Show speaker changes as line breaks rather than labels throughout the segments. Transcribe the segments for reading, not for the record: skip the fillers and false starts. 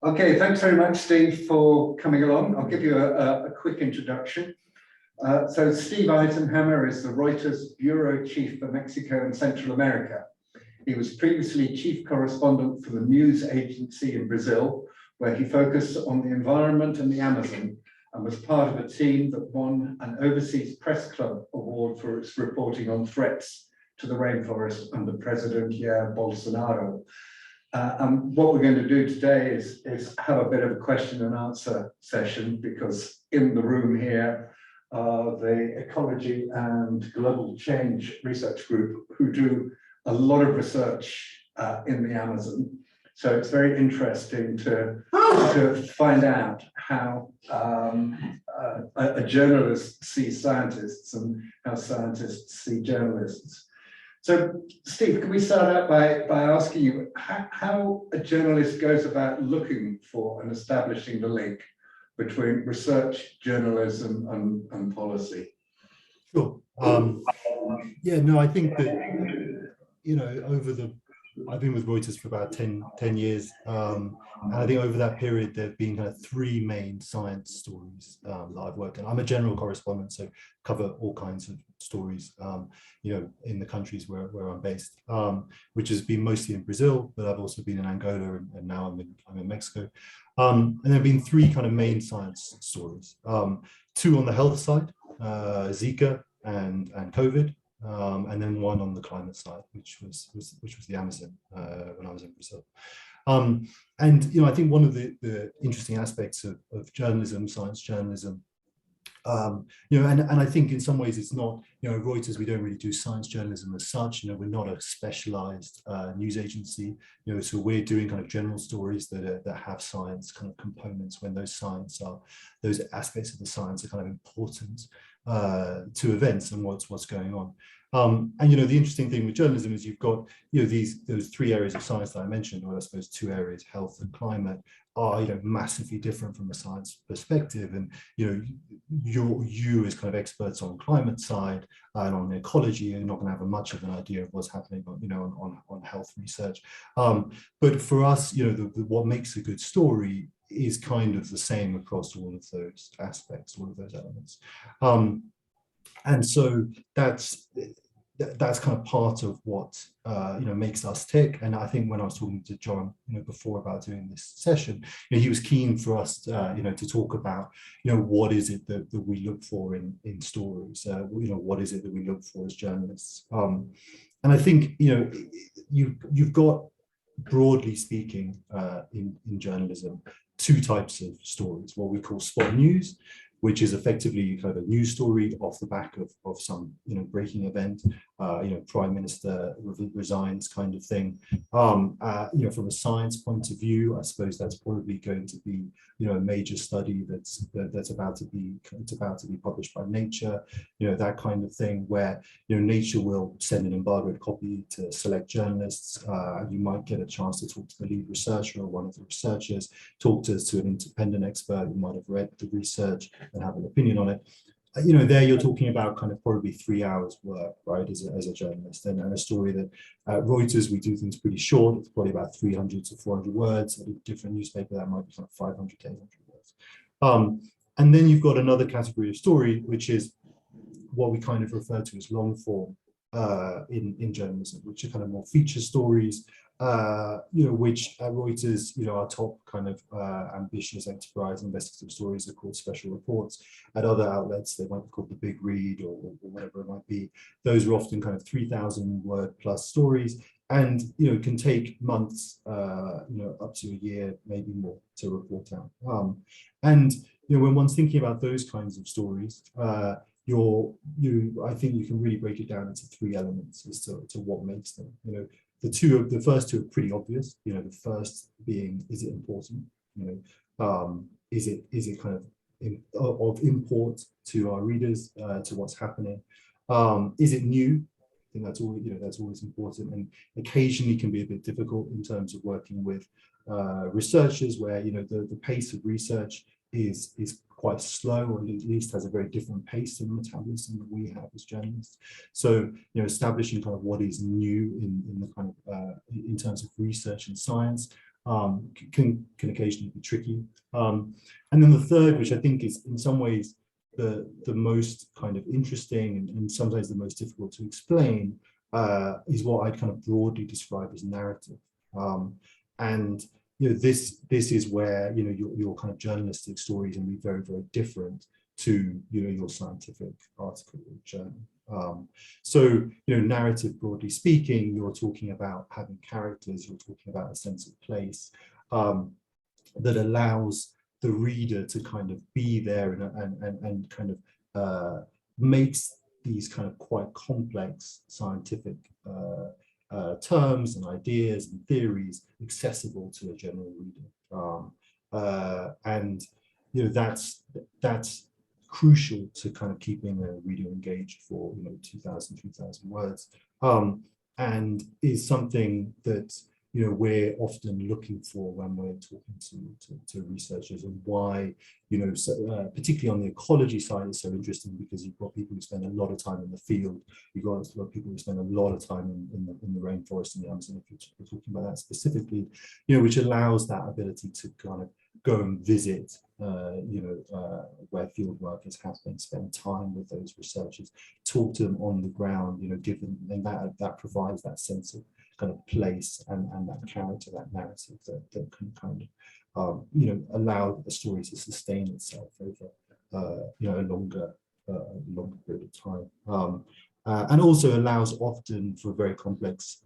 Okay, thanks very much, Steve, for coming along. I'll give you a quick introduction. So Steve Eisenhammer is the Reuters Bureau Chief for Mexico and Central America. He was previously Chief Correspondent for the news agency in Brazil, where he focused on the environment and the Amazon, and was part of a team that won an Overseas Press Club award for its reporting on threats to the rainforest under President Jair Bolsonaro. And what we're going to do today is have a bit of a question and answer session, because in the room here are the Ecology and Global Change Research Group, who do a lot of research in the Amazon. So it's very interesting to find out how a journalist sees scientists and how scientists see journalists. So, Steve, can we start out by asking you how a journalist goes about looking for and establishing the link between research, journalism, and policy?
Sure. Yeah, no, I think that, I've been with Reuters for about 10 years. And I think over that period, there have been kind of three main science stories that I've worked on. I'm a general correspondent, so cover all kinds of stories, in the countries where I'm based, which has been mostly in Brazil, but I've also been in Angola, and now I'm in Mexico. And there have been three kind of main science stories. Two on the health side, Zika and COVID. And then one on the climate side, which was the Amazon when I was in Brazil. And I think one of the interesting aspects of journalism, science journalism, and I think in some ways it's not, Reuters, we don't really do science journalism as such. We're not a specialized news agency, so we're doing kind of general stories that have science kind of components, when those aspects of the science are kind of important to events and what's going on. And the interesting thing with journalism is you've got those three areas of science that I mentioned, or I suppose two areas, health and climate, are massively different from a science perspective. And you as kind of experts on climate side and on ecology, you're not going to have much of an idea of what's happening on health research. But for us, what makes a good story is kind of the same across all of those aspects, all of those elements. And so that's kind of part of what makes us tick. And I think when I was talking to John before about doing this session, he was keen for us to talk about what is it that we look for in stories, what is it that we look for as journalists. And I think you've got, broadly speaking, in journalism, two types of stories: what we call spot news, which is effectively kind of a news story off the back of some breaking event, prime minister resigns kind of thing. From a science point of view, I suppose that's probably going to be a major study that's about to be published by Nature, that kind of thing, where Nature will send an embargoed copy to select journalists. You might get a chance to talk to the lead researcher or one of the researchers, talk to an independent expert who might have read the research and have an opinion on it. There you're talking about kind of probably 3 hours work, right, as a journalist, and a story that at Reuters, we do things pretty short. It's probably about 300 to 400 words. At a different newspaper, that might be kind of 500 to 800 words. And then you've got another category of story, which is what we kind of refer to as long form in journalism, which are kind of more feature stories, which at Reuters, our top kind of ambitious enterprise investigative stories are called special reports. At other outlets, they might be called the big read or whatever it might be. Those are often kind of 3,000 word plus stories, and can take months, up to a year, maybe more, to report out. And when one's thinking about those kinds of stories, I think you can really break it down into three elements as to what makes them. The first two are pretty obvious. The first being, is it important? Is it kind of import to our readers, to what's happening? Is it new? I think that's always important, and occasionally can be a bit difficult in terms of working with researchers, where the pace of research is quite slow, or at least has a very different pace and metabolism that we have as journalists. So, establishing kind of what is new in the kind of in terms of research and science can occasionally be tricky. And then the third, which I think is in some ways the most kind of interesting and sometimes the most difficult to explain, is what I'd kind of broadly describe as narrative. And this is where your kind of journalistic stories can be very, very different to your scientific article or journal. So narrative, broadly speaking, you're talking about having characters, you're talking about a sense of place that allows the reader to kind of be there and kind of makes these kind of quite complex scientific terms and ideas and theories accessible to a general reader. And that's crucial to kind of keeping a reader engaged for 2,000, 3,000 words, and is something that we're often looking for when we're talking to researchers, and why particularly on the ecology side it's so interesting, because you've got people who spend a lot of time in the field, you've got a lot of people who spend a lot of time in the rainforest in the Amazon, if you're talking about that specifically, which allows that ability to kind of go and visit where field work is happening, spend time with those researchers, talk to them on the ground, given, and that provides that sense of kind of place and that character, that narrative that can kind of allow the story to sustain itself over a longer period of time, and also allows often for very complex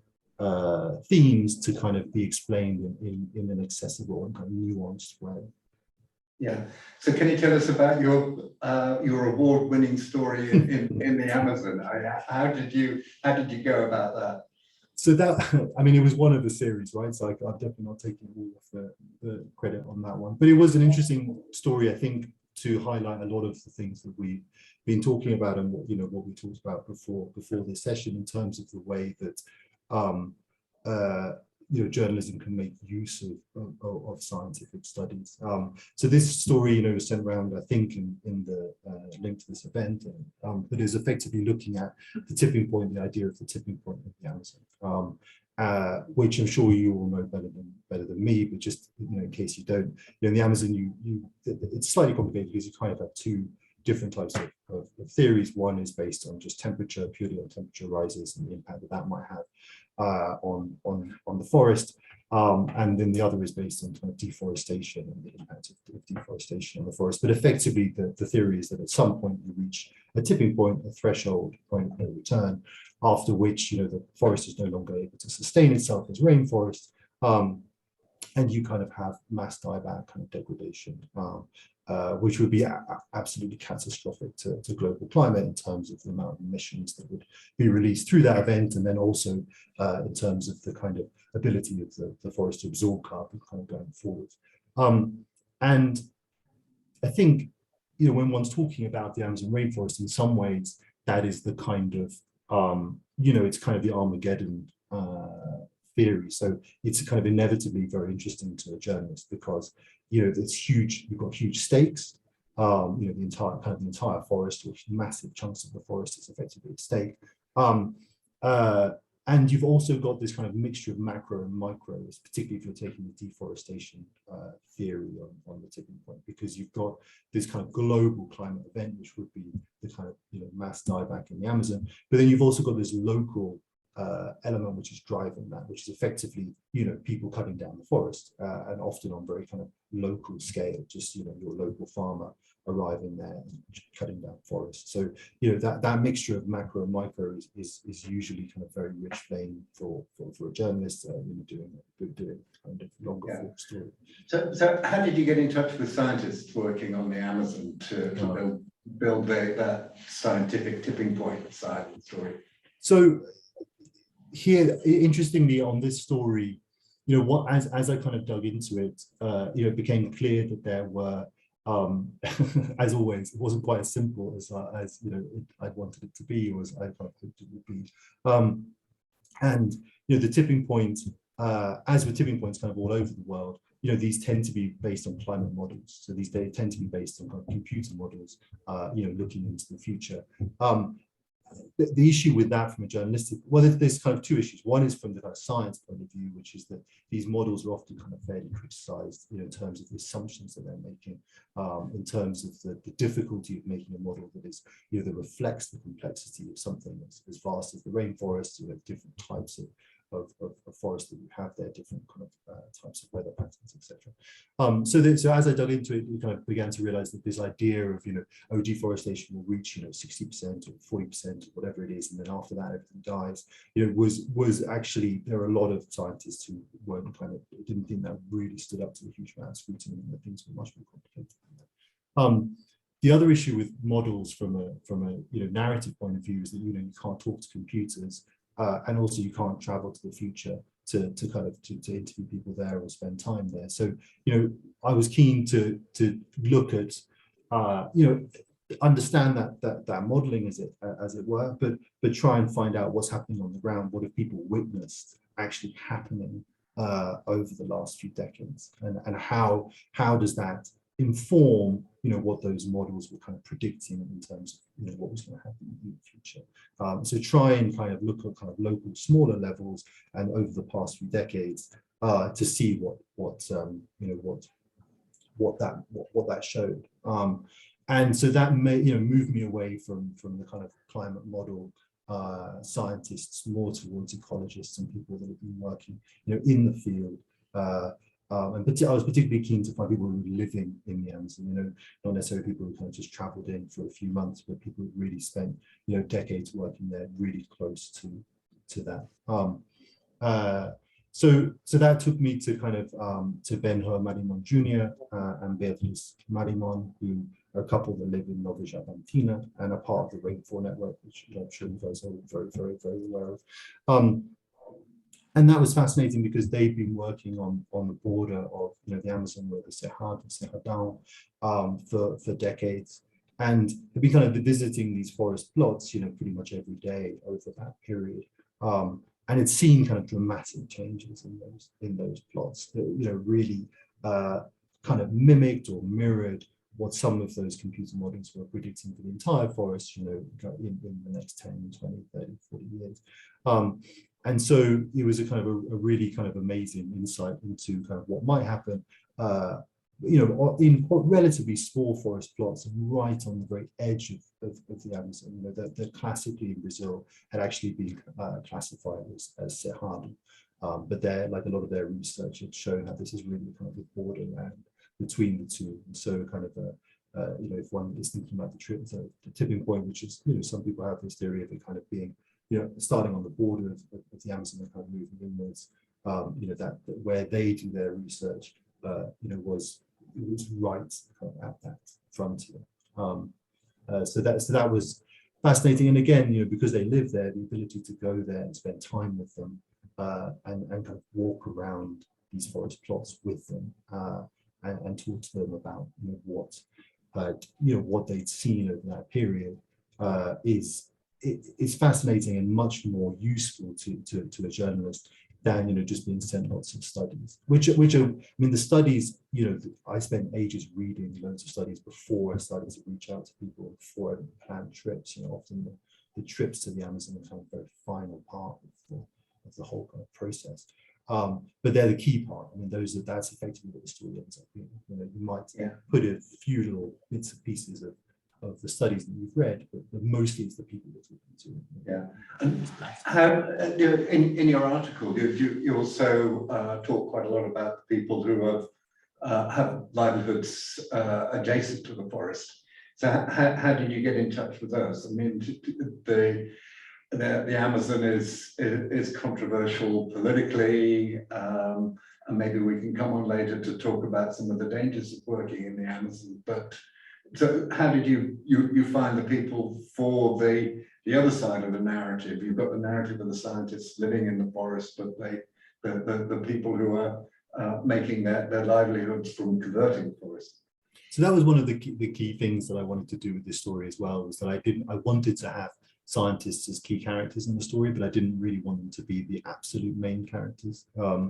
themes to kind of be explained in an accessible and kind of nuanced way.
Yeah. So can you tell us about your award-winning story in the Amazon? How did you go about that?
So that, I mean, it was one of the series, right? So I'm definitely not taking all of the credit on that one, but it was an interesting story, I think, to highlight a lot of the things that we've been talking about and what we talked about before this session, in terms of the way that journalism can make use of scientific studies. So this story, was sent around, I think, in the link to this event, but is effectively looking at the tipping point, the idea of the tipping point of the Amazon, which I'm sure you all know better than me, but just in case you don't, in the Amazon, it's slightly complicated because you kind of have two different types of theories. One is based on just temperature, purely on temperature rises and the impact that might have on the forest, and then the other is based on kind of deforestation and the impact of deforestation on the forest. But effectively, the theory is that at some point you reach a tipping point, a threshold point of no return, after which the forest is no longer able to sustain itself as rainforest, and you kind of have mass dieback kind of degradation, which would be absolutely catastrophic to global climate in terms of the amount of emissions that would be released through that event, and then also in terms of the kind of ability of the forest to absorb carbon kind of going forward. And I think when one's talking about the Amazon rainforest, in some ways that is the kind of it's kind of the Armageddon theory. So it's kind of inevitably very interesting to a journalist, because it's huge. You've got huge stakes. The entire forest, or massive chunks of the forest, is effectively at stake. And you've also got this kind of mixture of macro and micro, particularly if you're taking the deforestation theory on the tipping point, because you've got this kind of global climate event, which would be the kind of mass dieback in the Amazon, but then you've also got this local element which is driving that, which is effectively people cutting down the forest, and often on very kind of local scale, just your local farmer arriving there and cutting down forests. So that mixture of macro and micro is usually kind of very rich vein for a journalist doing kind of longer form story.
So how did you get in touch with scientists working on the Amazon to build that scientific tipping point side of the story?
So here, interestingly, on this story, as I kind of dug into it, it became clear that there were, as always, it wasn't quite as simple as I wanted it to be, or as I kind of hoped it would be. And the tipping point, as with tipping points kind of all over the world, these tend to be based on climate models. So they tend to be based on kind of computer models, looking into the future. the issue with that from a journalistic, well, there's kind of two issues. One is from the kind of science point of view, which is that these models are often kind of fairly criticized, in terms of the assumptions that they're making, in terms of the difficulty of making a model that is, that reflects the complexity of something that's as vast as the rainforest, different types of forest that you have there, different kind of types of weather patterns, etc. So as I dug into it, we kind of began to realize that this idea of, deforestation will reach, 60% or 40% or whatever it is, and then after that everything dies, was actually, there are a lot of scientists who weren't didn't think that really stood up to the huge amount of scrutiny, and that things were much more complicated than that. The other issue with models from a narrative point of view is that you can't talk to computers. And also you can't travel to the future to interview people there or spend time there. So, I was keen to look at, understand that modeling as it were, but try and find out what's happening on the ground. What have people witnessed actually happening over the last few decades, and how does that inform what those models were kind of predicting in terms of what was going to happen in the future. So try and kind of look at kind of local, smaller levels, and over the past few decades to see what that showed. And so that may move me away from the kind of climate model scientists more towards ecologists and people that have been working in the field. And I was particularly keen to find people who were living in the Amazon, not necessarily people who kind of just traveled in for a few months, but people who really spent, decades working there, really close to that. So that took me to kind of to Ben-Hur Marimon Jr. And Beatriz Marimon, who are a couple that live in Nova Javantina and are part of the Rainfall Network, which I'm sure you guys are very, very, very aware of. And that was fascinating because they've been working on the border of the Amazon with the Cerrado for decades, and have been kind of visiting these forest plots pretty much every day over that period, and it's seen kind of dramatic changes in those plots that really kind of mimicked or mirrored what some of those computer models were predicting for the entire forest in the next 10, 20, 30, 40 years. And so it was a kind of a really kind of amazing insight into kind of what might happen, in relatively small forest plots right on the very edge of the Amazon. That classically in Brazil had actually been classified as Cerrado, but like a lot of their research had shown how this is really kind of the borderland between the two. And so kind of if one is thinking about the tipping point, which is some people have this theory of it kind of being starting on the border of the Amazon and kind of moving inwards, that where they do their research, was right kind of at that frontier. So that was fascinating. And again, because they live there, the ability to go there and spend time with them, and kind of walk around these forest plots with them, and talk to them about what they'd seen over that period, is fascinating and much more useful to a journalist than just being sent lots of studies. Which are, I mean, the studies, I spent ages reading loads of studies before I started to reach out to people, before I planned trips. Often the trips to the Amazon are kind of a very final part of the whole kind of process. But they're the key part. I mean, that's effectively what the story ends up being. You might put a few little bits and pieces of the studies that you've read, but mostly it's the people that you're talking to.
Yeah, and how, in your article, you also talk quite a lot about the people who have livelihoods adjacent to the forest. So how did you get in touch with those? I mean, the Amazon is controversial politically, and maybe we can come on later to talk about some of the dangers of working in the Amazon. But so how did you find the people for the other side of the narrative? You've got the narrative of the scientists living in the forest, but the people who are making their livelihoods from converting the forest.
So that was one of the key things that I wanted to do with this story as well, was that I wanted to have scientists as key characters in the story, but I didn't really want them to be the absolute main characters. I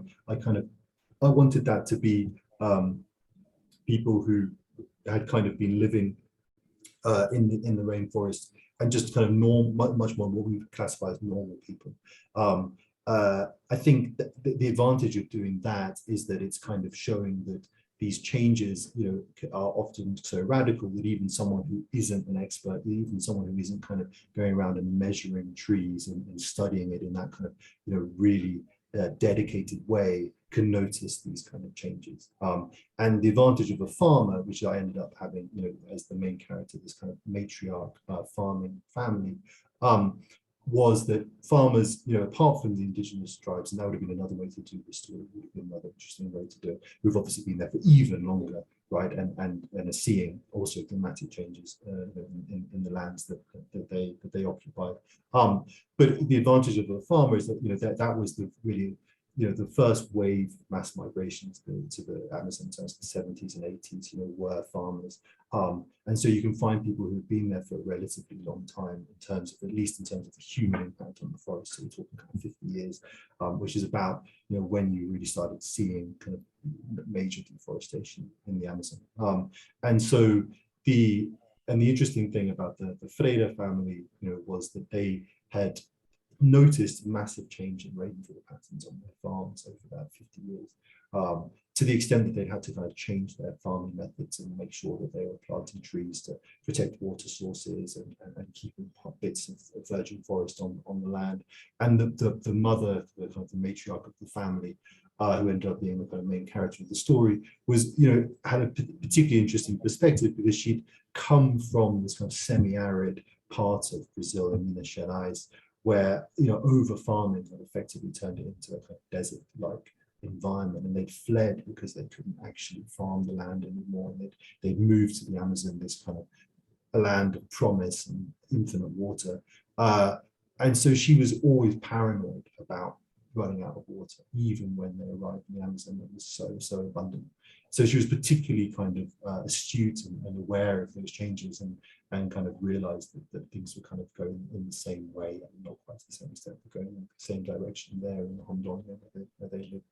wanted that to be people who had kind of been living in the rainforest, and just kind of much more what we would classify as normal people. I think that the advantage of doing that is that it's kind of showing that these changes, are often so radical that even someone who isn't an expert, even someone who isn't kind of going around and measuring trees and studying it in that kind of, really dedicated way, can notice these kind of changes. And the advantage of a farmer, which I ended up having, as the main character, this kind of matriarch farming family, was that farmers, apart from the indigenous tribes, and that would have been another way to do this story, would have been another interesting way to do it, who've obviously been there for even longer, right, and are seeing also dramatic changes in the lands that they occupied. But the advantage of a farmer is that that was the really the first wave of mass migrations to the Amazon in terms of the 70s and 80s, were farmers. And so you can find people who've been there for a relatively long time at least in terms of the human impact on the forest. So we're talking kind of 50 years, which is about, when you really started seeing kind of major deforestation in the Amazon. And so the interesting thing about the Freire family, was that they had noticed massive change in rainfall patterns on their farms over that 50 years, to the extent that they had to kind of change their farming methods and make sure that they were planting trees to protect water sources and keeping bits of virgin forest on the land. And the mother, the kind of the matriarch of the family, who ended up being the kind of main character of the story, was, had a particularly interesting perspective, because she'd come from this kind of semi-arid part of Brazil in Minas Gerais, where over farming had effectively turned it into a kind of desert-like environment, and they'd fled because they couldn't actually farm the land anymore, and they'd moved to the Amazon, this kind of a land of promise and infinite water, and so she was always paranoid about running out of water, even when they arrived in the Amazon that was so abundant. So she was particularly kind of astute and aware of those changes, and kind of realized that things were kind of going in the same way, and not quite to the same extent, but going in the same direction there in Honduras where they live.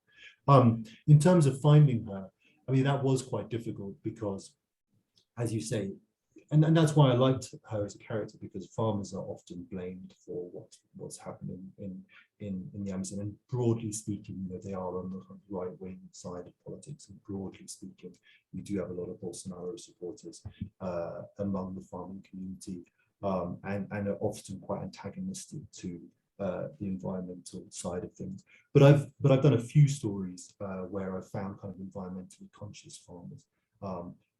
In terms of finding her, I mean, that was quite difficult because, as you say, and that's why I liked her as a character, because farmers are often blamed for what's happening in the Amazon, and broadly speaking, they are on the right-wing side of politics, and broadly speaking, you do have a lot of Bolsonaro supporters among the farming community, and are often quite antagonistic to the environmental side of things. But I've done a few stories where I've found kind of environmentally conscious farmers,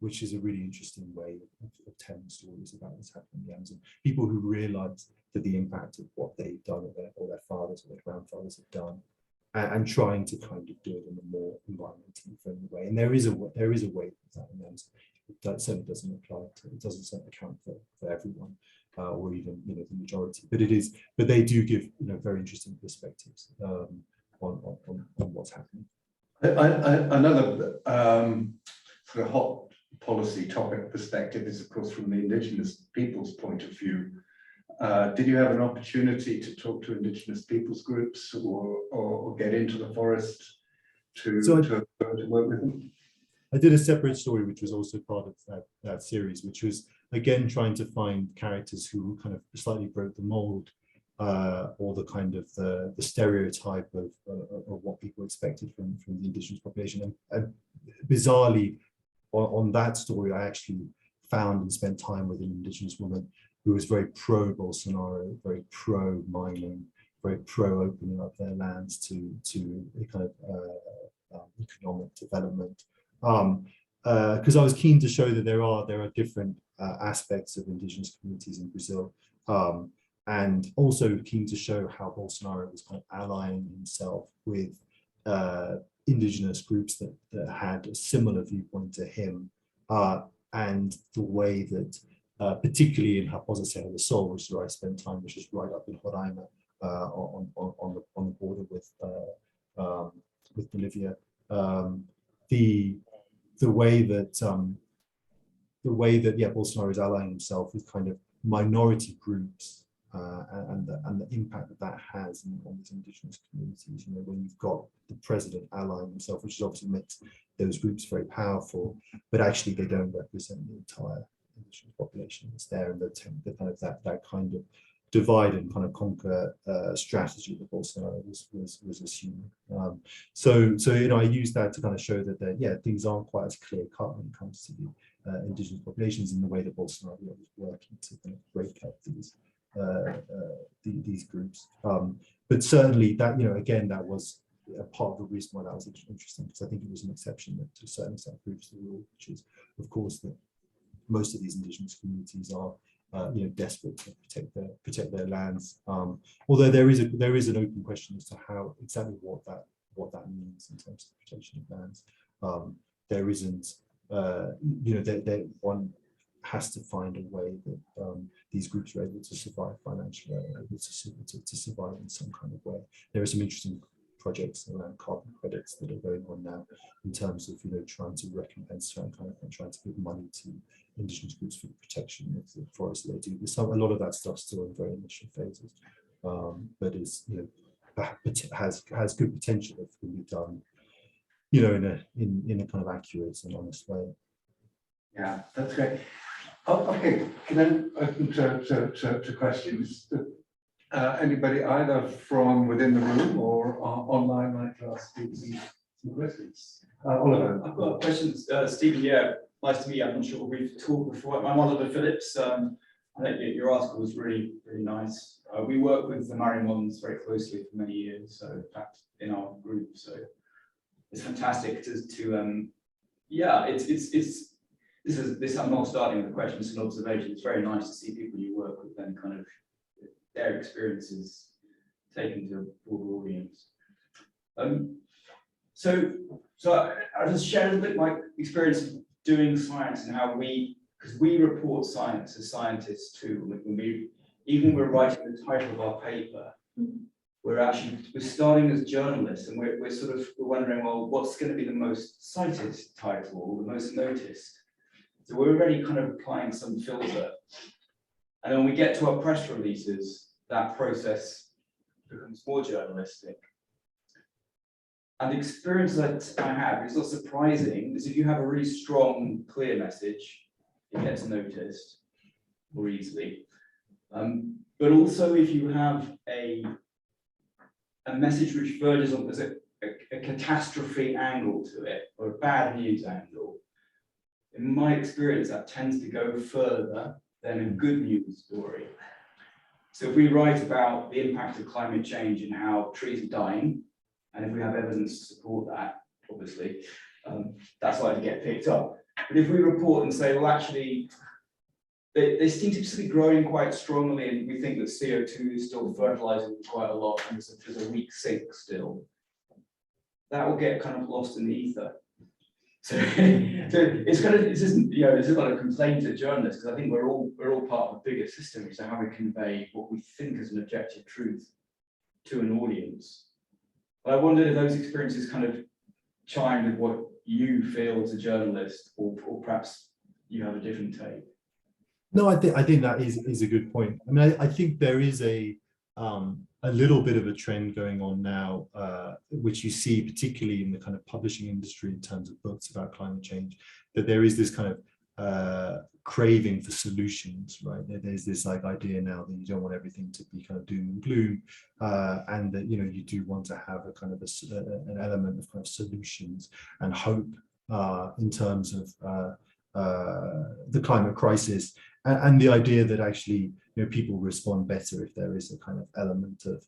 which is a really interesting way of telling stories about what's happening in the Amazon. People who realize that the impact of what they've done, or their fathers or their grandfathers have done, and trying to kind of do it in a more environmentally friendly way. And there is a way that in the Amazon. That certainly doesn't apply to, it doesn't certainly account for everyone, or even the majority. But they do give very interesting perspectives on what's happening.
Another sort of hot policy topic perspective is, of course, from the indigenous people's point of view. Did you have an opportunity to talk to indigenous people's groups or get into the forest to work with them?
I did a separate story, which was also part of that series, which was, again, trying to find characters who kind of slightly broke the mold, or the kind of the stereotype of what people expected from the indigenous population. And bizarrely, on that story, I actually found and spent time with an indigenous woman who was very pro-Bolsonaro, very pro-mining, very pro-opening up their lands to a kind of economic development. Because I was keen to show that there are different aspects of indigenous communities in Brazil, and also keen to show how Bolsonaro was kind of allying himself with indigenous groups that had a similar viewpoint to him, and the way that, particularly in Raposa Serra do Sol, which is where I spent time, which is right up in Roraima, on the border with Bolivia, the way that Bolsonaro is allying himself with kind of minority groups, and the impact that has on these indigenous communities. When you've got the president allying himself, which obviously makes those groups very powerful, but actually they don't represent the indigenous population that's there, and the kind of that kind of divide and kind of conquer strategy that Bolsonaro was assuming. So I use that to kind of show that things aren't quite as clear cut when it comes to the indigenous populations in the way that Bolsonaro was working to kind of break up these groups. But certainly that, again, that was a part of the reason why that was interesting, because I think it was an exception that to a certain extent proves the rule, which is, of course, that most of these indigenous communities are desperate to protect their lands. Although there is an open question as to how exactly what that means in terms of protection of lands. There isn't, one has to find a way that these groups are able to survive financially, able to survive in some kind of way. There are some interesting projects around carbon credits that are going on now in terms of trying to recompense, trying to give money to indigenous groups for the protection of the forests that they do. There's a lot of that stuff still in very initial phases, but is has good potential if it can be done in a kind of accurate and honest way.
Yeah, that's great. Okay, then open to questions. Anybody either from within the room or online like to ask some questions? Oliver.
I've got a question, Stephen. Yeah, nice to meet you. I'm not sure we've talked before. I'm Oliver Phillips. I think your article was really nice. We work with the Mariemons very closely for many years, so in fact in our group. So it's fantastic I'm not starting with a question, it's an observation. It's very nice to see people you work with and kind of their experiences taken to a broader audience. So I'll just share a little bit my experience of doing science and how because we report science as scientists too. Even when we're writing the title of our paper, we're starting as journalists, and we're wondering, well, what's going to be the most cited title or the most noticed? So we're already kind of applying some filter. And then when we get to our press releases, that process becomes more journalistic. And the experience that I have, it's not surprising, is if you have a really strong, clear message, it gets noticed more easily. But also if you have a message which verges on, there's a catastrophe angle to it, or a bad news angle, in my experience, that tends to go further than a good news story. So if we write about the impact of climate change and how trees are dying, and if we have evidence to support that, obviously, that's likely to get picked up. But if we report and say, well, actually, they seem to be growing quite strongly, and we think that CO2 is still fertilizing quite a lot, and there's a weak sink still, that will get kind of lost in the ether. So it's this is not a complaint to journalists, because I think we're all part of a bigger system. So how we convey what we think is an objective truth to an audience. But I wondered if those experiences kind of chime with what you feel as a journalist, or perhaps you have a different take.
No, I think that is a good point. I mean, I think there is a little bit of a trend going on now, which you see particularly in the kind of publishing industry in terms of books about climate change, that there is this kind of craving for solutions, right? There's this idea now that you don't want everything to be kind of doom and gloom, and that you do want to have a kind of an element of kind of solutions and hope in terms of the climate crisis, and the idea that actually people respond better if there is a kind of element of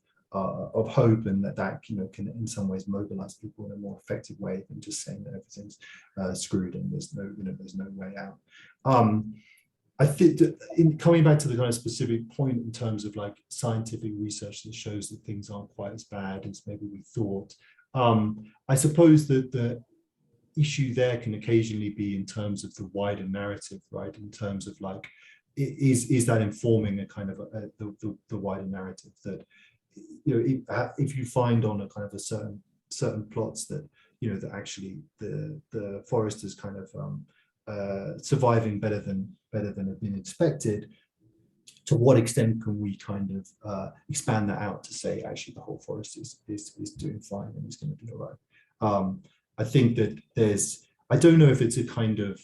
hope, and that can in some ways mobilize people in a more effective way than just saying that everything's screwed and there's no way out. I think that in coming back to the kind of specific point in terms of like scientific research that shows that things aren't quite as bad as maybe we thought, I suppose that the issue there can occasionally be in terms of the wider narrative, right? In terms of like, is that informing a kind of the wider narrative that if you find on a kind of a certain plots that that actually the forest is kind of surviving better than had been expected, to what extent can we kind of expand that out to say actually the whole forest is doing fine and is going to be all right? I think that I don't know if it's a kind of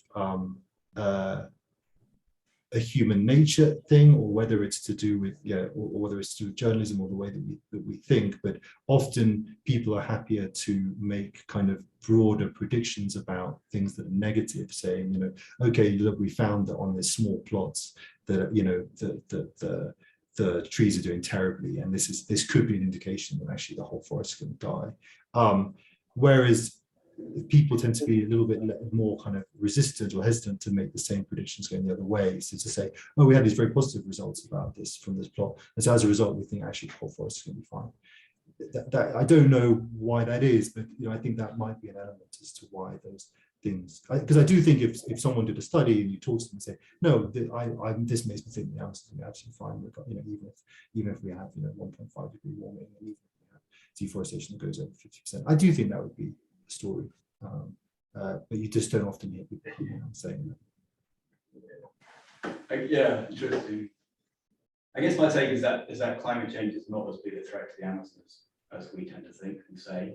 a human nature thing, or whether it's to do with or whether it's to do with journalism or the way that we think. But often people are happier to make kind of broader predictions about things that are negative, saying, okay, look, we found that on this small plots that the trees are doing terribly, and this could be an indication that actually the whole forest is going to die. Whereas people tend to be a little bit more kind of resistant or hesitant to make the same predictions going the other way. So to say, oh, we had these very positive results about this from this plot, and so as a result, we think actually the whole forest is going to be fine. That I don't know why that is, but I think that might be an element as to why those things. Because I do think if someone did a study and you talk to them and say, no, this makes me think the answer is going to be absolutely fine. We've got, even if we have 1.5 degree warming, and even if we have deforestation that goes over 50%, I do think that would be story, but you just don't often hear people saying
that. Yeah, interesting. I guess my take is that climate change is not as big a threat to the Amazon as we tend to think and say.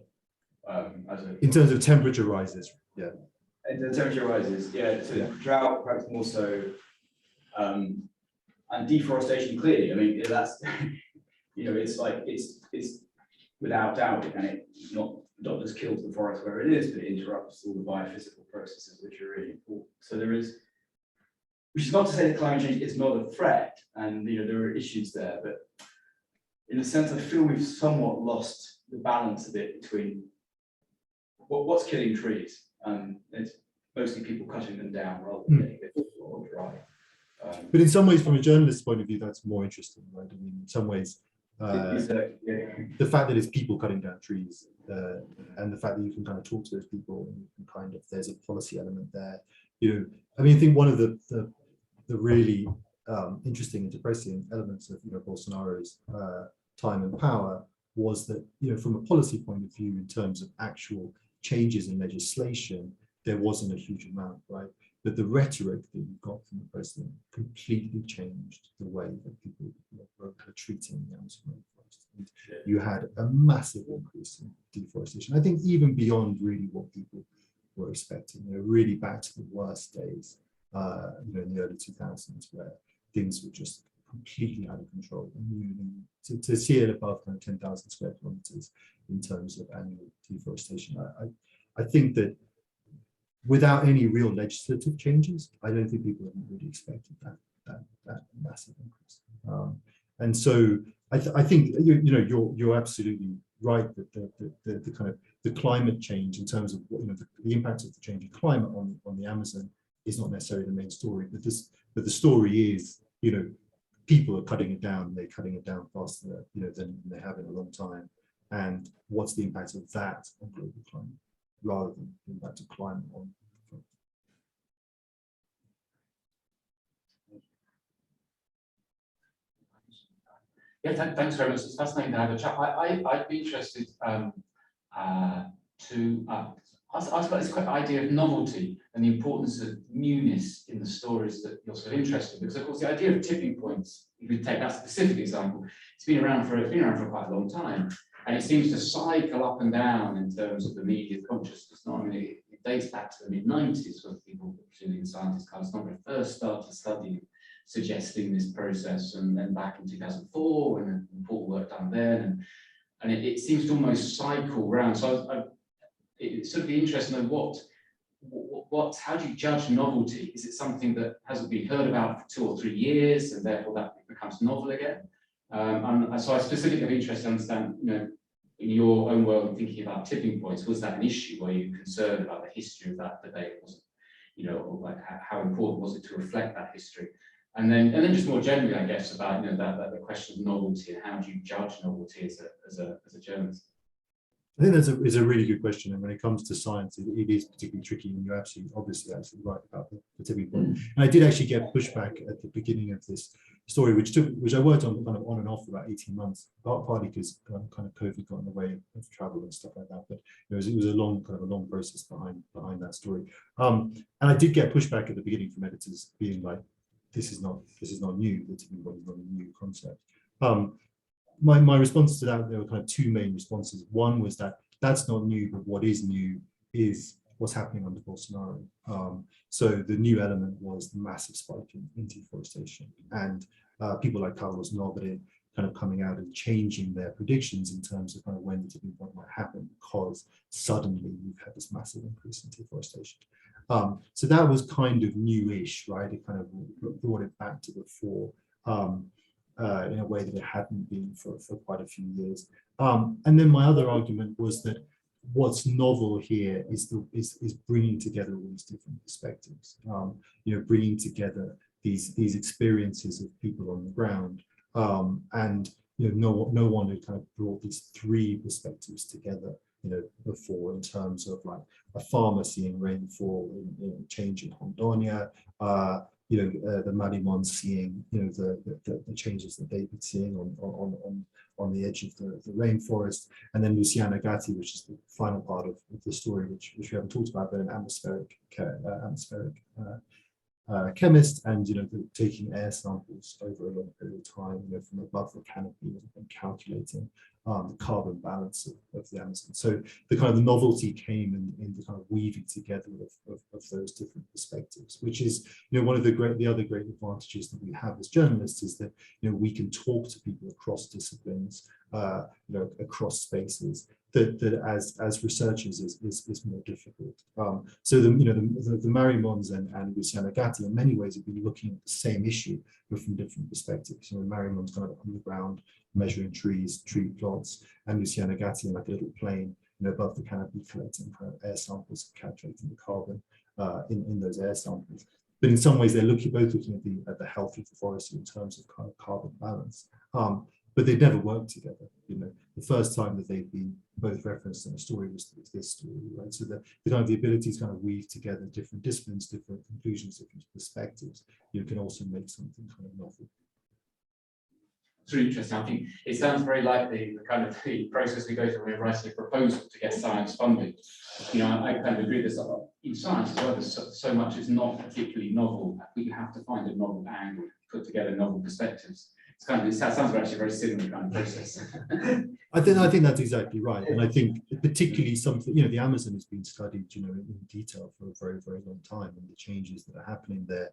In terms of temperature rises, yeah.
And the temperature rises, drought perhaps more so, and deforestation clearly. I mean, that's it's without doubt, and it not just kills the forest where it is, but it interrupts all the biophysical processes which are really important. So there is, which is not to say that climate change is not a threat, and there are issues there, but in a sense, I feel we've somewhat lost the balance a bit between what's killing trees, and it's mostly people cutting them down rather than getting it or dry.
But in some ways, from a journalist's point of view, that's more interesting, right? I mean, in some ways, the fact that it's people cutting down trees, and the fact that you can kind of talk to those people, and you can kind of, there's a policy element there. I mean, I think one of the really interesting and depressing elements of Bolsonaro's time and power was that from a policy point of view, in terms of actual changes in legislation, there wasn't a huge amount, right? But the rhetoric that you got from the president completely changed the way that people were treating the Amazon rainforest. And you had a massive increase in deforestation. I think even beyond really what people were expecting, really back to the worst days, in the early 2000s, where things were just completely out of control. And to see it above kind of 10,000 square kilometers in terms of annual deforestation, I think that without any real legislative changes, I don't think people have really expected that massive increase. And so I think you're absolutely right that the kind of the climate change in terms of the impact of the changing climate on the Amazon is not necessarily the main story, but the story is people are cutting it down. They're cutting it down faster than they have in a long time. And what's the impact of that on global climate, rather than the impact of climate on.
Yeah, thanks very much. It's fascinating to have a chat. I'd be interested to ask about this idea of novelty and the importance of newness in the stories that you're sort of interested in. Because of course, the idea of tipping points, if we take that specific example, it's been around for quite a long time, and it seems to cycle up and down in terms of the media consciousness. I mean, it dates back to the mid-90s when people, particularly scientists, kind of first started studying, suggesting this process, and then back in 2004 when the report work done then, and it seems to almost cycle round. So it's sort of interesting to know how do you judge novelty? Is it something that hasn't been heard about for 2 or 3 years, and therefore that becomes novel again? And so I specifically have interest to understand, in your own world and thinking about tipping points, was that an issue? Were you concerned about the history of that debate? Was it, or like how important was it to reflect that history? And then just more generally, I guess, about the question of novelty and how do you judge novelty as a journalist?
I think that's a really good question, and when it comes to science, it is particularly tricky, and you're obviously right about the tipping point. And I did actually get pushback at the beginning of this story, which I worked on kind of on and off for about 18 months, partly because kind of COVID got in the way of travel and stuff like that. But it was a long process behind that story. And I did get pushback at the beginning from editors being like, this is not new. The tipping point is not a new concept. My response to that, there were kind of 2 main responses. One was that that's not new, but what is new is what's happening under Bolsonaro. So the new element was the massive spike in deforestation, and people like Carlos Nobre kind of coming out and changing their predictions in terms of kind of when the tipping point might happen, because suddenly you've had this massive increase in deforestation. So that was kind of newish, right? It kind of brought it back to the fore in a way that it hadn't been for quite a few years. And then my other argument was that what's novel here is bringing together all these different perspectives. Bringing together these experiences of people on the ground, and no one had kind of brought these three perspectives together before, in terms of like a farmer seeing rainfall in change in Hondonia, the Marimon seeing the changes that they've been seeing on the edge of the rainforest, and then Luciana Gatti, which is the final part of the story, which we haven't talked about, but an atmospheric chemist, and taking air samples over a long period of time, from above the canopy, and calculating the carbon balance of the Amazon. So the kind of the novelty came in the kind of weaving together of those different perspectives, which is one of the other great advantages that we have as journalists, is that we can talk to people across disciplines, across spaces, that as researchers is more difficult. So the Marimons and Luciana Gatti in many ways have been looking at the same issue, but from different perspectives. Marimon's kind of on the ground measuring trees, tree plots, and Luciana Gatti in like a little plane above the canopy, collecting kind of air samples, calculating the carbon in those air samples. But in some ways, they're both looking at the health of the forest in terms of kind of carbon balance. But they've never worked together. The first time that they've been both referenced in a story was this story, right? So the kind of the ability to kind of weave together different disciplines, different conclusions, different perspectives, can also make something kind of novel.
It's really interesting. I think it sounds very like the kind of the process we go through when we're writing a proposal to get science funded. I kind of agree with this. In science as well, there's so much is not particularly novel. We have to find a novel angle, put together novel perspectives. It sounds actually very similar kind of process.
I think that's exactly right, and I think particularly something the Amazon has been studied in detail for a very, very long time, and the changes that are happening there,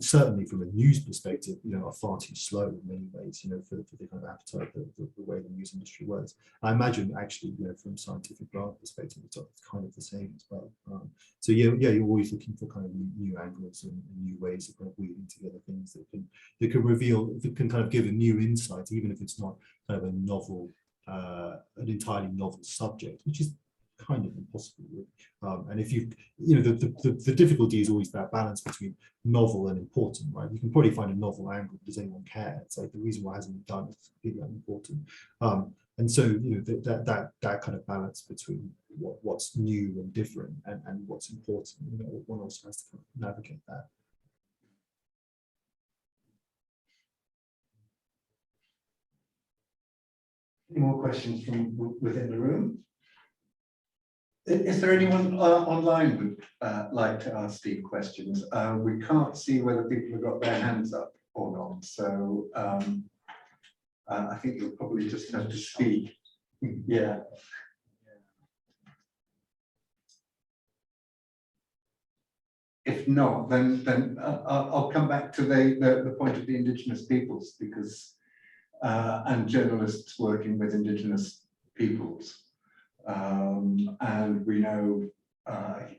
certainly from a news perspective, are far too slow in many ways, for the kind of appetite, the way the news industry works. I imagine actually, from scientific grant perspective, it's kind of the same as well. So you're always looking for kind of new angles and new ways of kind of weaving together things that can reveal, that can kind of give a new insight, even if it's not kind of a novel, an entirely novel subject, which is kind of impossible, really. And if the difficulty is always that balance between novel and important, right? You can probably find a novel angle, but does anyone care? It's like the reason why it hasn't been done is completely unimportant. And so that kind of balance between what's new and different and what's important, one also has to kind of navigate that.
Any more questions from within the room? Is there anyone online who would like to ask Steve questions? We can't see whether people have got their hands up or not, so I think you'll probably just have to speak. Yeah. If not, then I'll come back to the point of the indigenous peoples, because and journalists working with indigenous peoples. And we know,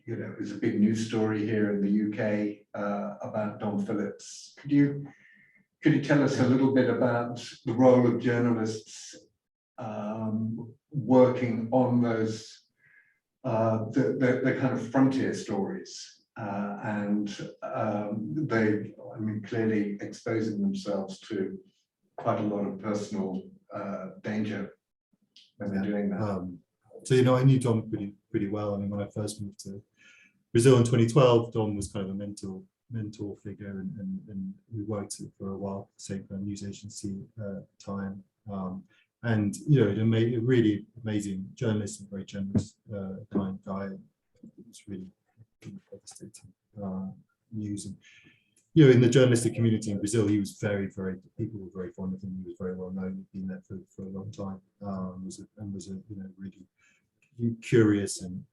there's a big news story here in the UK about Dom Phillips. Could you tell us a little bit about the role of journalists working on those the kind of frontier stories, and clearly exposing themselves to quite a lot of personal danger when they're doing that.
So I knew Dom pretty well. I mean, when I first moved to Brazil in 2012, Dom was kind of a mentor figure, and we worked for a while, same kind of news agency time. And a really amazing journalist and very generous, kind guy. It was really devastating news. And in the journalistic community in Brazil, he was very, people were very fond of him. He was very well known. He'd been there for a long time. Was a really curious and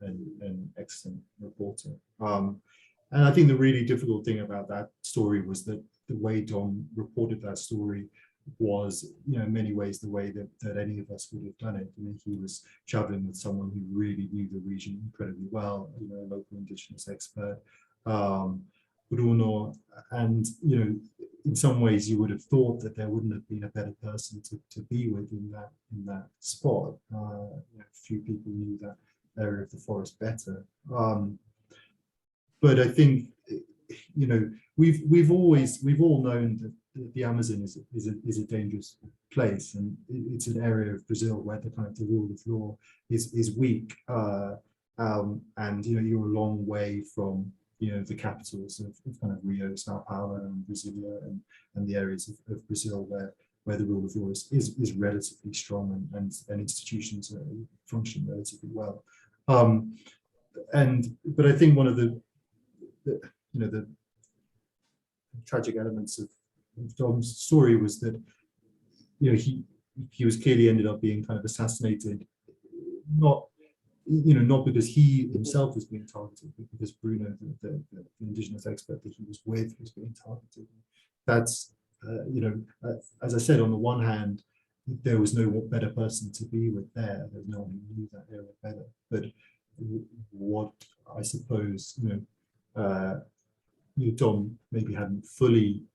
excellent reporter. And I think the really difficult thing about that story was that the way Dom reported that story was, in many ways, the way that any of us would have done it. I mean, he was traveling with someone who really knew the region incredibly well, a local indigenous expert, Bruno, and, in some ways you would have thought that there wouldn't have been a better person to be with in that spot. Few people knew that area of the forest better. But I think, we've all known that the Amazon is a dangerous place, and it's an area of Brazil where the rule of law is weak, and you're a long way from the capitals of Rio, Sao Paulo, and Brasilia, and the areas of Brazil where the rule of law is relatively strong, and institutions function relatively well. But I think one of the tragic elements of Dom's story was that he was clearly ended up being assassinated, not because he himself was being targeted, but because Bruno, the indigenous expert that he was with, was being targeted. That's as I said, on the one hand, there was no better person to be with there. There's no one who knew that area better. But what I suppose Dom maybe hadn't fully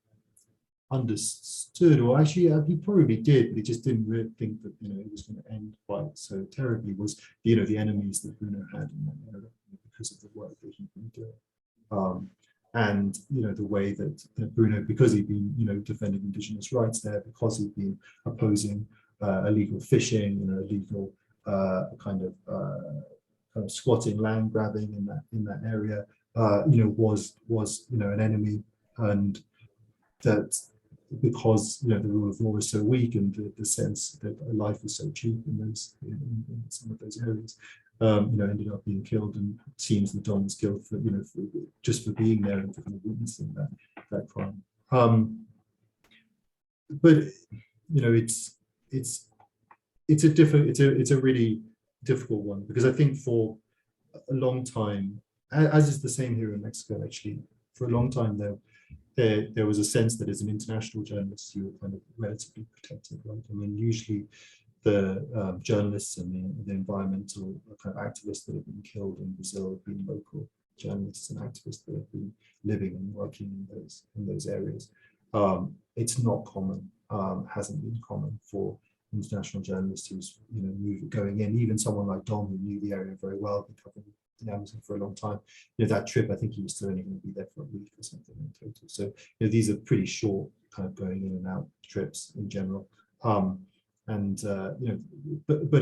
understood, or actually he probably did, but he just didn't really think that it was going to end quite so terribly, was the enemies that Bruno had in that area because of the work that he'd been doing, and the way that Bruno, because he'd been defending indigenous rights there, because he'd been opposing illegal fishing, illegal kind of squatting, land grabbing in that area, was an enemy, and that because the rule of law is so weak, and the sense that life is so cheap in some of those areas, ended up being killed, and it seems that Dom was killed for just for being there and for witnessing that crime. But it's a really difficult one, because I think for a long time, as is the same here in Mexico, actually, for a long time there was a sense that as an international journalist you were relatively protected, right? I mean, usually the journalists and the environmental activists that have been killed in Brazil have been local journalists and activists that have been living and working in those areas. It's not common, hasn't been common for international journalists who's going in, even someone like Dom, who knew the area very well, been covering the Amazon for a long time. That trip, I think he was still only going to be there for a week or something in total. So these are pretty short going in and out trips in general. But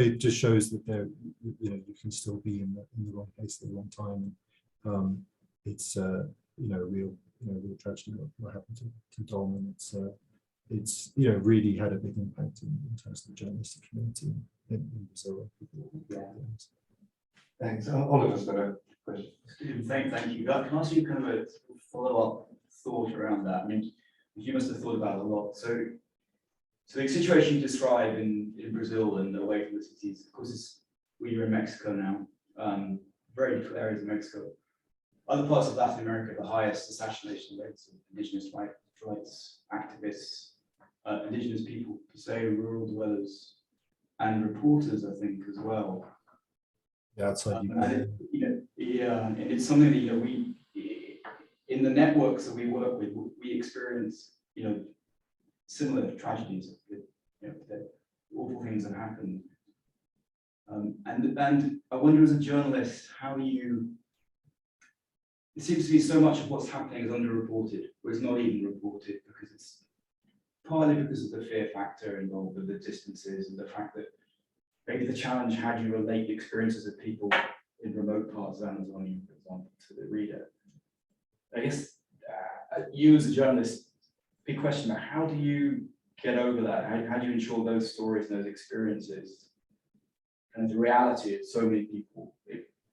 it just shows that you can still be in the wrong place at the wrong time. It's a real tragedy what happened to Dom, and it's really had a big impact in terms of the journalistic community in Brazil.
Thanks. Oliver's got a question.
Stephen, thank you. Can I ask you a follow-up thought around that? I mean, you must have thought about it a lot. So the situation you describe in Brazil and away from the cities, of course, we're in Mexico now, very different areas of Mexico. Other parts of Latin America, the highest assassination rates of indigenous rights activists, indigenous people, per se, rural dwellers, and reporters, I think, as well.
Yeah, outside
and it's something that we in the networks that we work with, we experience similar tragedies, that awful things have happened, and I wonder, as a journalist, how you. It seems to be so much of what's happening is underreported, or it's not even reported, because it's partly because of the fear factor involved with the distances and the fact that maybe the challenge, how do you relate the experiences of people in remote parts of Amazonia, for example, to the reader? I guess you as a journalist, big question about how do you get over that? How do you ensure those stories and those experiences and the reality that so many people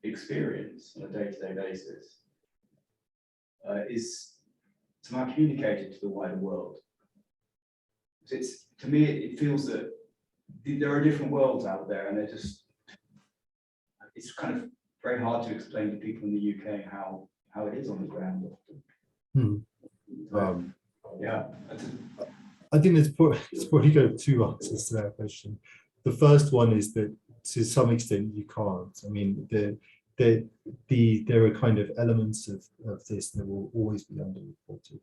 experience on a day-to-day basis is somehow communicated to the wider world? It's, to me, it feels that there are different worlds out there, and they're just it's kind of very hard to explain to people in the UK how it is on the ground often. Yeah.
I think it's probably got two answers to that question. The first one is that to some extent you can't. I mean, there are kind of elements of this that will always be underreported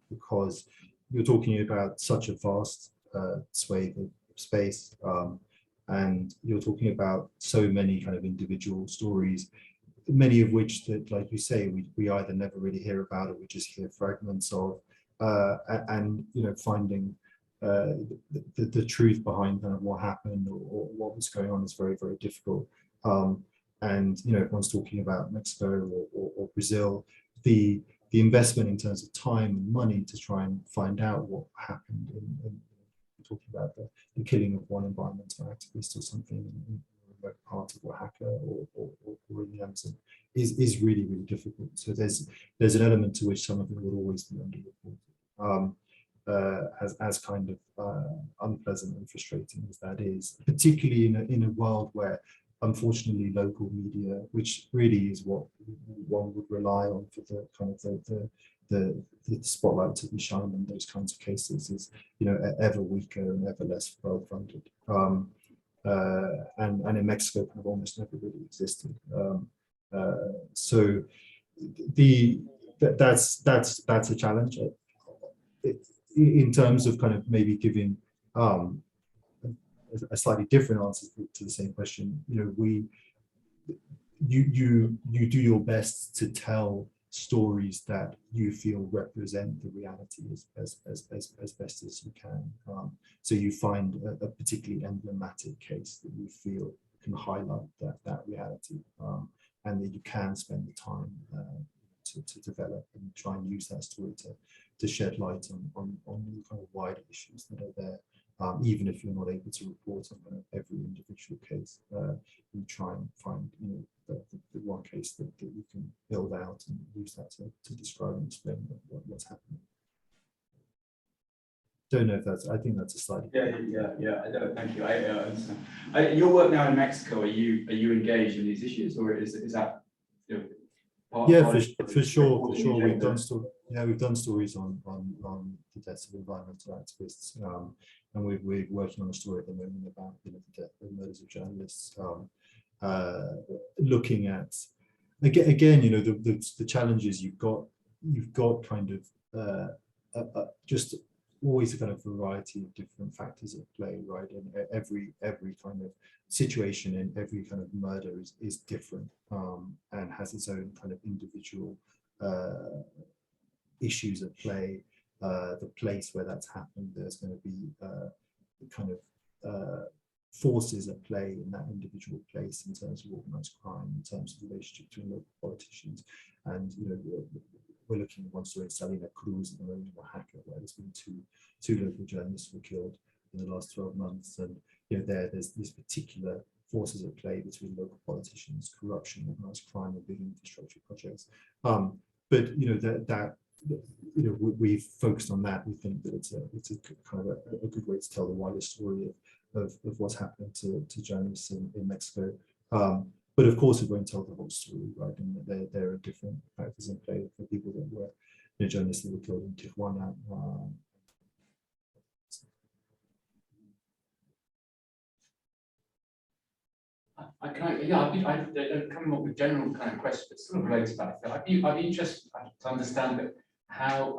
because you're talking about such a vast swathe of space, and you're talking about so many kind of individual stories, many of which that, like you say, we either never really hear about or we just hear fragments of, and finding the truth behind kind of what happened or what was going on is very, very difficult. And everyone's talking about Mexico or Brazil, the investment in terms of time and money to try and find out what happened in talking about the killing of one environmental activist or something in a remote part of Oaxaca or in the Amazon is really, really difficult. So there's an element to which some of it will always be underreported. As kind of unpleasant and frustrating as that is, particularly in a world where unfortunately local media, which really is what one would rely on for the kind of the spotlight to be shined on those kinds of cases, is ever weaker and ever less well funded, and in Mexico kind of almost never really existed. So that's a challenge. In terms of kind of maybe giving a slightly different answer to the same question, you do your best to tell stories that you feel represent the reality as best as you can. So you find a particularly emblematic case that you feel can highlight that reality, and that you can spend the time to develop and try and use that story to shed light on the kind of wider issues that are there. Even if you're not able to report on kind of every individual case, you try and find the one case that you can build out and use that to describe and explain what's happening. Don't know if I think that's a slightly.
Yeah. I don't. Thank you. I understand. Your work now in Mexico, are you engaged in these issues, or is that
for sure. We've done stories on the deaths of environmental activists, and we're working on a story at the moment about the murders of journalists, looking at again the challenges you've got kind of just always a kind of variety of different factors at play, right? And every kind of situation and every kind of murder is different, and has its own kind of individual issues at play. The place where that's happened, there's going to be kind of forces at play in that individual place in terms of organised crime, in terms of the relationship between local politicians, and we're looking at one story in Salina Cruz in the moment in Oaxaca, where there's been two local journalists were killed in the last 12 months, and there's this particular forces at play between local politicians, corruption, organised crime, and big infrastructure projects. But we've focused on that. We think that it's a kind of a good way to tell the wider story of what's happening to journalists in Mexico. But of course, it won't tell the whole story, right? And there are different factors in play for people that were journalists that were killed in Tijuana.
I'd come up with general kind of questions, but sort of related to that. I'd be interested to understand that how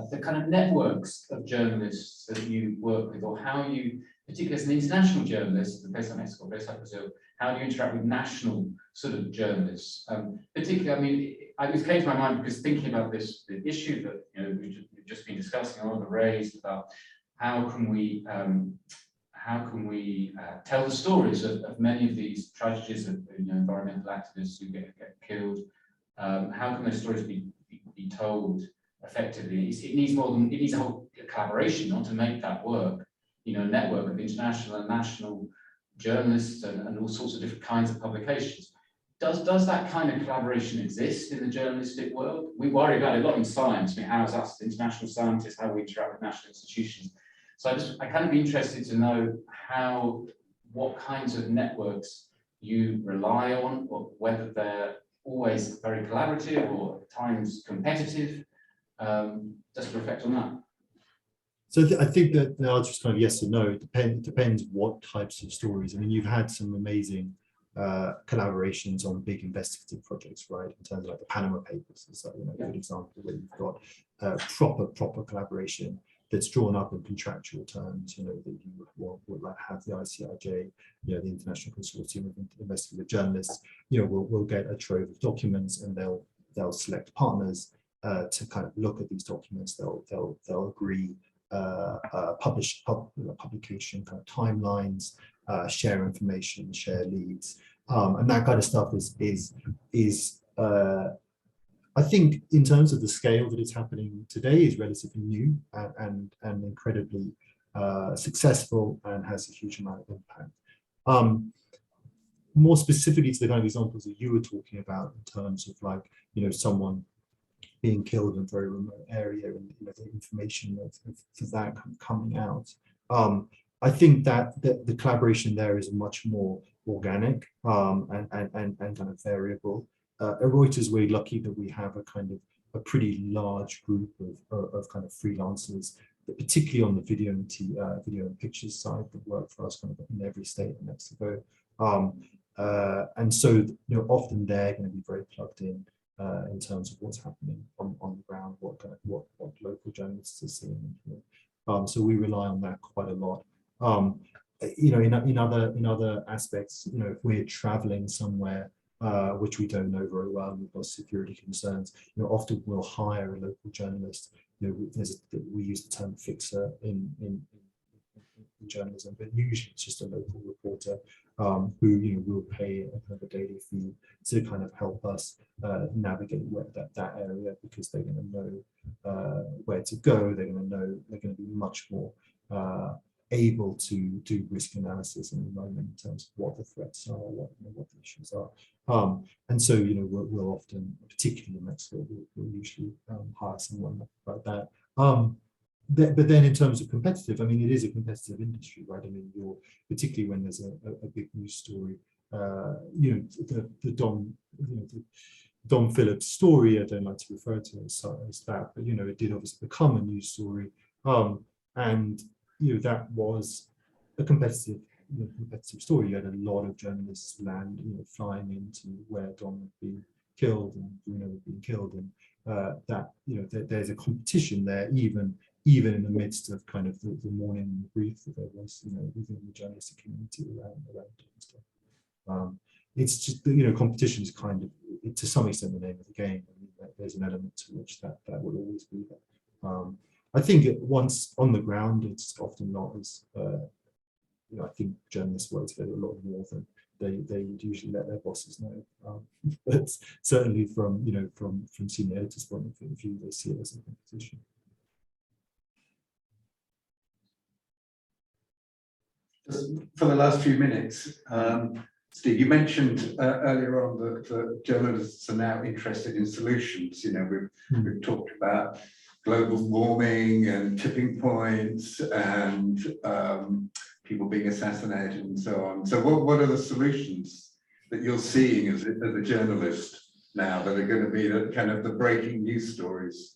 the kind of networks of journalists that you work with, or how you, particularly as an international journalist, based on Mexico, based on Brazil, how do you interact with national sort of journalists? Particularly, I mean, it came to my mind because thinking about the issue that we've just been discussing, a lot of raised about how can we tell the stories of many of these tragedies of environmental activists who get killed. How can those stories be told effectively? It needs a whole collaboration to make that work. A network of international and national journalists and all sorts of different kinds of publications. Does that kind of collaboration exist in the journalistic world? We worry about it a lot in science. I mean, how is us international scientists, how we interact with national institutions? So I kind of be interested to know how what kinds of networks you rely on, or whether they're always very collaborative or at times competitive. Just reflect on that.
So I think that the answer is kind of yes or no. It depends what types of stories. I mean, you've had some amazing collaborations on big investigative projects, right? In terms of like the Panama Papers, is like, you know, a good example where you've got proper collaboration that's drawn up in contractual terms. You know, that you would like have the ICIJ, you know, the International Consortium of Investigative Journalists, you know, will get a trove of documents, and they'll select partners to kind of look at these documents. They'll agree publication kind of timelines, share information, share leads, and that kind of stuff is I think in terms of the scale that it's happening today is relatively new and incredibly successful and has a huge amount of impact. More specifically to the kind of examples that you were talking about in terms of like, you know, someone being killed in a very remote area and, you know, the information of that kind of coming out. I think that the collaboration there is much more organic and kind of variable. At Reuters, we're lucky that we have a pretty large group of kind of freelancers, particularly on the video and pictures side, that work for us kind of in every state in Mexico. And so, you know, often they're going to be very plugged in terms of what's happening on the ground, what local journalists are seeing. So we rely on that quite a lot. You know, in other aspects, you know, if we're traveling somewhere which we don't know very well and we've got security concerns, you know, often we'll hire a local journalist. You know, we use the term fixer in journalism, but usually it's just a local reporter who, you know, will pay a kind of a daily fee to kind of help us navigate that area, because they're going to know where to go. They're going to be much more able to do risk analysis in the moment in terms of what the threats are, what the issues are. And so, you know, we'll often, particularly in Mexico, we'll usually hire someone like that. But then in terms of competitive, I mean, it is a competitive industry, right? I mean, particularly when there's a big news story, you know, the Dom Phillips story, I don't like to refer to it as that, but, you know, it did obviously become a news story. And, you know, that was a competitive story. You had a lot of journalists flying into where Dom had been killed and Bruno had been killed, and that, you know, there's a competition there, even in the midst of kind of the morning brief that there was, you know, within the journalistic community around and stuff. It's just, you know, competition is kind of, to some extent, the name of the game. I mean, there's an element to which that will always be there. I think once on the ground, it's often not as, you know, I think journalists work together a lot more than they would usually let their bosses know. But certainly from senior editors' point of view, they see it as a competition.
Just for the last few minutes, Steve, you mentioned earlier on that journalists are now interested in solutions. You know, we've talked about global warming and tipping points and people being assassinated and so on. So what are the solutions that you're seeing as a journalist now that are going to be the kind of the breaking news stories?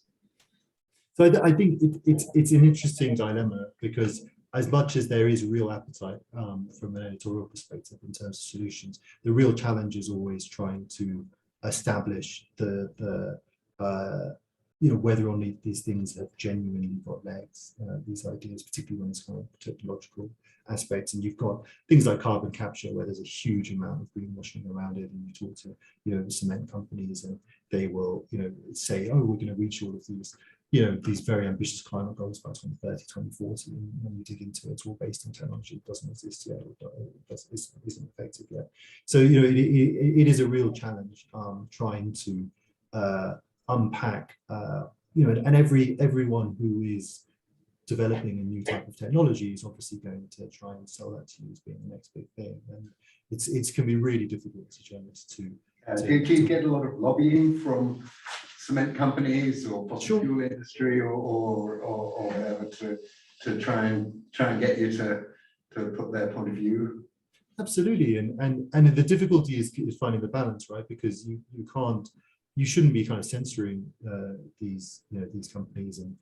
So I think it's an interesting dilemma, because as much as there is real appetite from an editorial perspective in terms of solutions, the real challenge is always trying to establish you know, whether or not these things have genuinely got legs, these ideas, particularly when it's kind of technological aspects. And you've got things like carbon capture, where there's a huge amount of greenwashing around it. And you talk to, you know, cement companies, and they will, you know, say, oh, we're going to reach all of these, you know, these very ambitious climate goals by 2030, 2040. And when you dig into it, it's all based on technology that doesn't exist yet, or isn't effective yet. So, you know, it is a real challenge trying to unpack, you know, and everyone who is developing a new type of technology is obviously going to try and sell that to you as being the next big thing, and it can be really difficult as a journalist to.
Do you get a lot of lobbying from cement companies or fossil fuel industry or whatever to try and get you to put their point of view
Absolutely, and the difficulty is finding the balance, right? Because you shouldn't be kind of censoring these companies and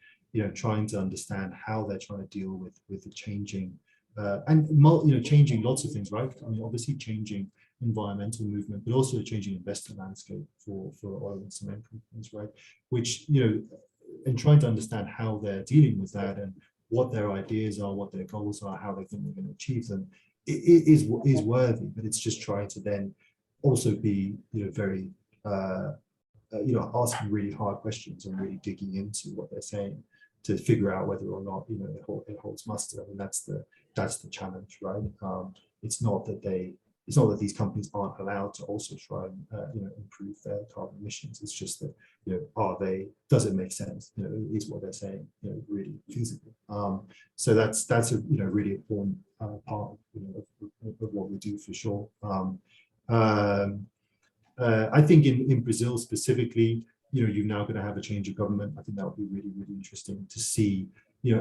trying to understand how they're trying to deal with the changing changing lots of things, right? I mean, obviously changing environmental movement, but also changing investor landscape for oil and cement companies, right? Which and trying to understand how they're dealing with that and what their ideas are, what their goals are, how they think they're going to achieve them. It is worthy, but it's just trying to then also be very asking really hard questions and really digging into what they're saying to figure out whether or not it holds muster. I mean, that's the challenge, right? It's not that these companies aren't allowed to also try and improve their carbon emissions. It's just that does it make sense? Is what they're saying really feasible? So that's a really important part of what we do for sure. I think in Brazil specifically, you're now going to have a change of government. I think that would be really, really interesting to see.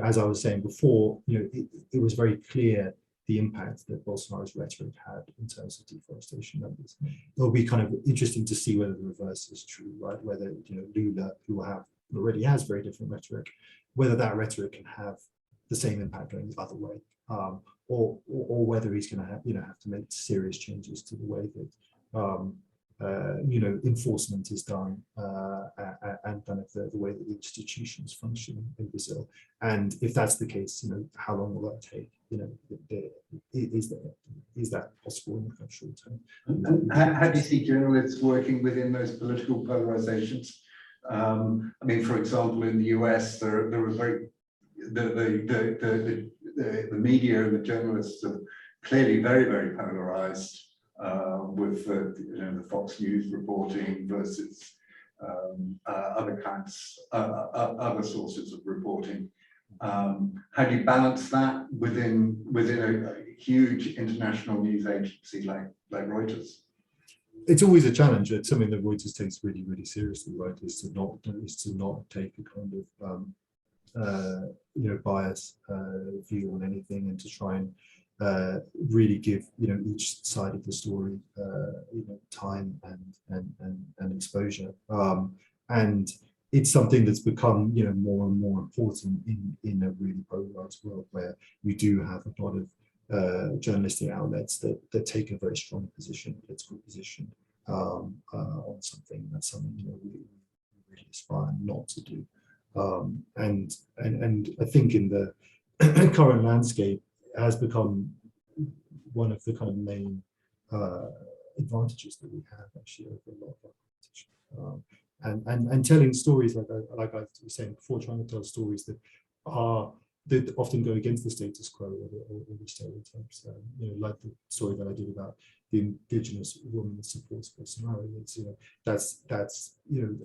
As I was saying before, it was very clear the impact that Bolsonaro's rhetoric had in terms of deforestation numbers. It'll be kind of interesting to see whether the reverse is true, right? Whether Lula, who already has very different rhetoric, whether that rhetoric can have the same impact going the other way, or whether he's going to have to make serious changes to the way that enforcement is done and kind of the way that the institutions function in Brazil. And if that's the case, how long will that take? Is that possible in the short term?
And how do you see journalists working within those political polarizations? I mean, for example, in the US, there are very the media and the journalists are clearly very, very polarized. With the Fox News reporting versus other sources of reporting. How do you balance that within a huge international news agency like Reuters?
It's always a challenge. It's something that Reuters takes really, really seriously, right? Is to not take a kind of bias view on anything, and to try and really give each side of the story time and exposure, and it's something that's become more and more important in a really polarized world, where you do have a lot of journalistic outlets that take a very strong political position on something. That's something we really aspire not to do, and I think in the current landscape has become one of the kind of main advantages that we have actually over a lot of our competition, and telling stories like I was saying before, trying to tell stories that often go against the status quo or the stereotypes, like the story that I did about the indigenous woman that supports Bolsonaro. It's that's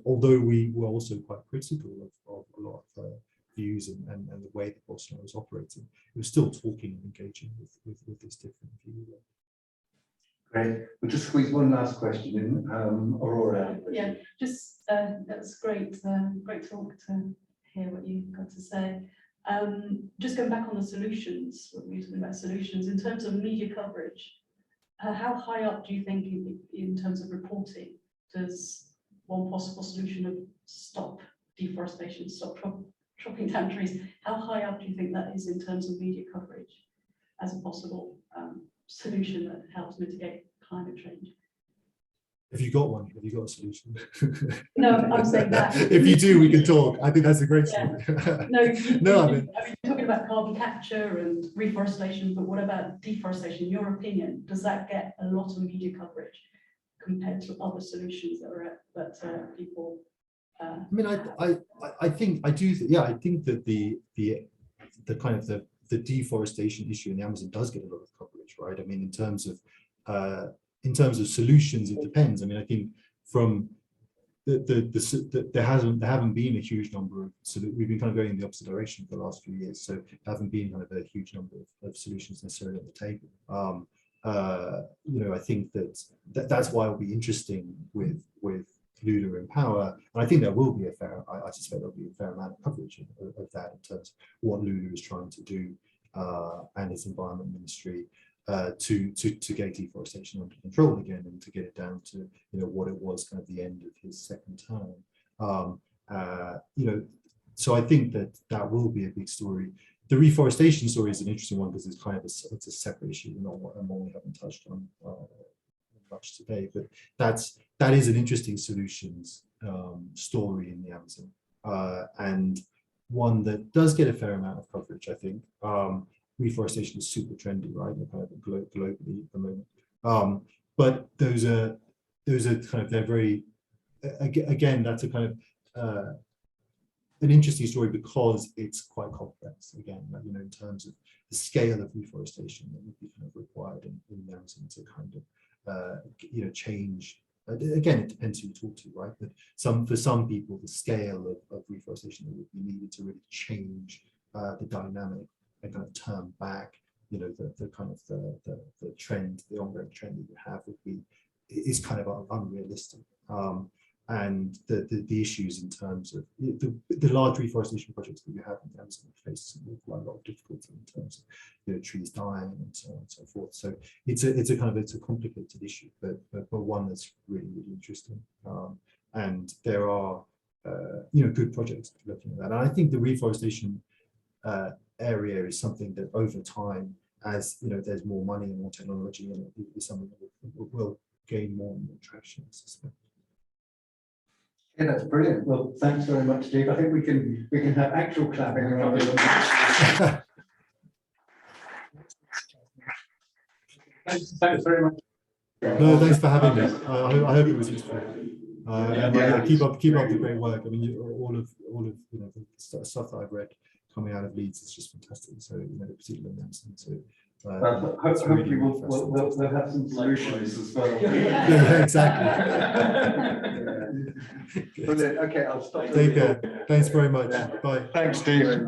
although we were also quite critical of a lot of views and the way that Bolsonaro was operating, he was still talking and engaging with this different view.
Great. We'll just squeeze one last question in. Aurora.
Yeah, just that's great. Great talk to hear what you've got to say. Just going back on the solutions, what we were talking about solutions in terms of media coverage. How high up do you think in terms of reporting does one possible solution of stop deforestation, stop chopping down trees, how high up do you think that is in terms of media coverage as a possible solution that helps mitigate climate change?
Have you got one? Have you got a solution?
No, I'm saying that.
If you do, we can talk. I think that's a great story.
No, I mean, you're talking about carbon capture and reforestation, but what about deforestation? In your opinion, does that get a lot of media coverage compared to other solutions that people?
I mean, I think I do. Yeah, I think that the kind of the deforestation issue in the Amazon does get a lot of coverage, right? I mean, in terms of solutions, it depends. I mean, I think from there haven't been a huge number of, so that we've been kind of going in the opposite direction for the last few years. So there haven't been kind of a huge number of solutions necessarily on the table. I think that's why it'll be interesting with Lula in power, and I think there will be I suspect there'll be a fair amount of coverage of that in terms of what Lula is trying to do and his environment ministry. to get deforestation under control again and to get it down to what it was kind of the end of his second term. So I think that will be a big story. The reforestation story is an interesting one because it's kind of it's a separate issue, not one we haven't touched on much today. But that is an interesting solutions story in the Amazon, and one that does get a fair amount of coverage, I think. Reforestation is super trendy, right? Kind of globally at the moment. But those are kind of, they're very, again, that's a kind of an interesting story because it's quite complex, again, in terms of the scale of reforestation that would be kind of required in the Amazon to kind of change. Again, it depends who you talk to, right? But for some people, the scale of reforestation that would be needed to really change the dynamic and kind of turn back, the kind of the trend, the ongoing trend that you have is kind of unrealistic. And the issues in terms of the large reforestation projects that you have in the Amazon face quite a lot of difficulty in terms of trees dying and so on and so forth. So it's a complicated issue, but one that's really, really interesting. And there are good projects looking at that. And I think the reforestation area is something that over time, as there's more money and more technology, and it is something that will gain more and more traction, I suspect.
Yeah, that's brilliant. Well, thanks very much, Steve. I think we can have actual clapping rather than thanks very much.
No, thanks for having me. I hope it was useful. Keep up the great work. I mean, all of the stuff that I've read coming out of Leeds is just fantastic. So particularly Amazon. So
hopefully really we'll have some solutions as well.
Yeah, exactly.
Brilliant. Okay, I'll stop.
Take care. Thanks very much. Bye.
Thanks, Steve.